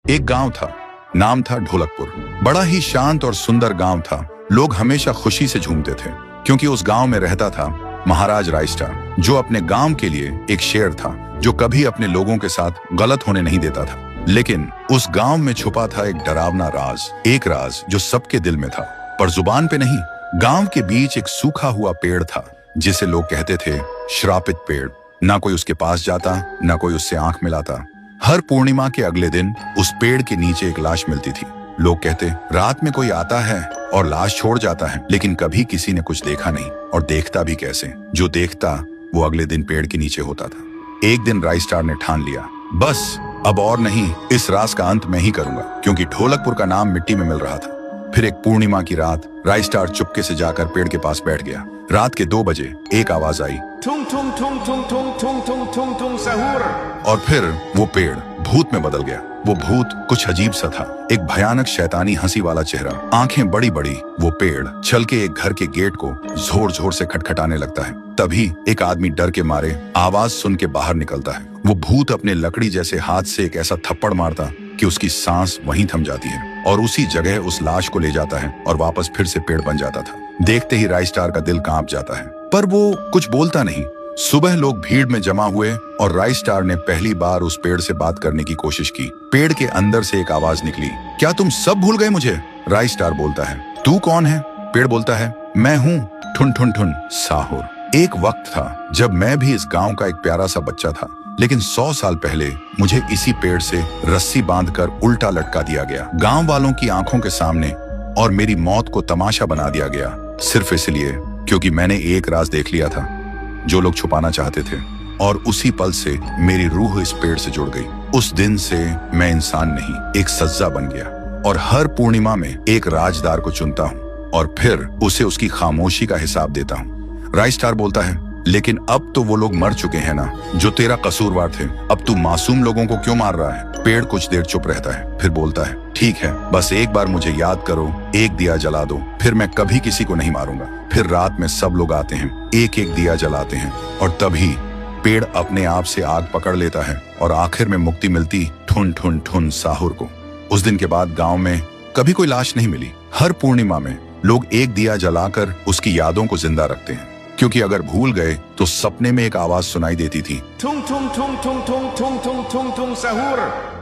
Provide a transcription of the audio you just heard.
एक गांव था, नाम था ढोलकपुर। बड़ा ही शांत और सुंदर गांव था। लोग हमेशा खुशी से झूमते थे क्योंकि उस गांव में रहता था महाराज रायस्टार, जो अपने गांव के लिए एक शेर था जो कभी अपने लोगों के साथ गलत होने नहीं देता था। लेकिन उस गांव में छुपा था एक डरावना राज, एक राज जो सबके दिल में था पर जुबान पे नहीं। गांव के बीच एक सूखा हुआ पेड़ था जिसे लोग कहते थे श्रापित पेड़। ना कोई उसके पास जाता, ना कोई उससे आंख मिलाता। हर पूर्णिमा के अगले दिन उस पेड़ के नीचे एक लाश मिलती थी। लोग कहते रात में कोई आता है और लाश छोड़ जाता है, लेकिन कभी किसी ने कुछ देखा नहीं और देखता भी कैसे। जो देखता वो अगले दिन पेड़ के नीचे होता था। एक दिन रायस्टार ने ठान लिया, बस अब और नहीं, इस राज का अंत मैं ही करूंगा, क्योंकि ढोलकपुर का नाम मिट्टी में मिल रहा था। फिर एक पूर्णिमा की रात रायस्टार चुपके से जाकर पेड़ के पास बैठ गया। रात के 2 बजे एक आवाज आई, ठुंग ठुंग ठुंग ठुंग ठुंग ठुंग ठुंग ठुंग ठुंग सहूर। और फिर वो पेड़ भूत में बदल गया। वो भूत कुछ अजीब सा था, एक भयानक शैतानी हंसी वाला चेहरा, आंखें बड़ी बड़ी। वो पेड़ चल के एक घर के गेट को जोर जोर से खटखटाने लगता है। तभी एक आदमी डर के मारे आवाज सुन के बाहर निकलता है। वो भूत अपने लकड़ी जैसे हाथ से एक ऐसा थप्पड़ मारता कि उसकी सांस वहीं थम जाती है और उसी जगह उस लाश को ले जाता है और वापस फिर से पेड़ बन जाता था। देखते ही रायस्टार का दिल कांप जाता है, पर वो कुछ बोलता नहीं। सुबह लोग भीड़ में जमा हुए और रायस्टार ने पहली बार उस पेड़ से बात करने की कोशिश की। पेड़ के अंदर से एक आवाज निकली, क्या तुम सब भूल गए मुझे? रायस्टार बोलता है, तू कौन है? पेड़ बोलता है, मैं हूँ ठुन ठुन ठुन साहुर। एक वक्त था जब मैं भी इस गांव का एक प्यारा सा बच्चा था, लेकिन 100 साल पहले मुझे इसी पेड़ से रस्सी बांधकर उल्टा लटका दिया गया, गांव वालों की आंखों के सामने, और मेरी मौत को तमाशा बना दिया गया, सिर्फ इसलिए क्योंकि मैंने एक राज देख लिया था जो लोग छुपाना चाहते थे। और उसी पल से मेरी रूह इस पेड़ से जुड़ गई। उस दिन से मैं इंसान नहीं, एक सज्जा बन गया, और हर पूर्णिमा में एक राजदार को चुनता हूँ और फिर उसे उसकी खामोशी का हिसाब देता हूँ। रायस्टार बोलता है, लेकिन अब तो वो लोग मर चुके हैं ना जो तेरा कसूरवार थे। अब तू मासूम लोगों को क्यों मार रहा है? पेड़ कुछ देर चुप रहता है, फिर बोलता है, ठीक है, बस एक बार मुझे याद करो, एक दिया जला दो, फिर मैं कभी किसी को नहीं मारूंगा। फिर रात में सब लोग आते हैं, एक एक दिया जलाते हैं, और तभी पेड़ अपने आप से आग पकड़ लेता है और आखिर में मुक्ति मिलती ठुन ठुन ठुन साहुर को। उस दिन के बाद गांव में कभी कोई लाश नहीं मिली। हर पूर्णिमा में लोग एक दिया जलाकर उसकी यादों को जिंदा रखते हैं, क्योंकि अगर भूल गए तो सपने में एक आवाज सुनाई देती थी, ठुंग ठुंग ठुंग ठुंग ठुंग ठुंग ठुंग ठुंग ठुंग सहूर।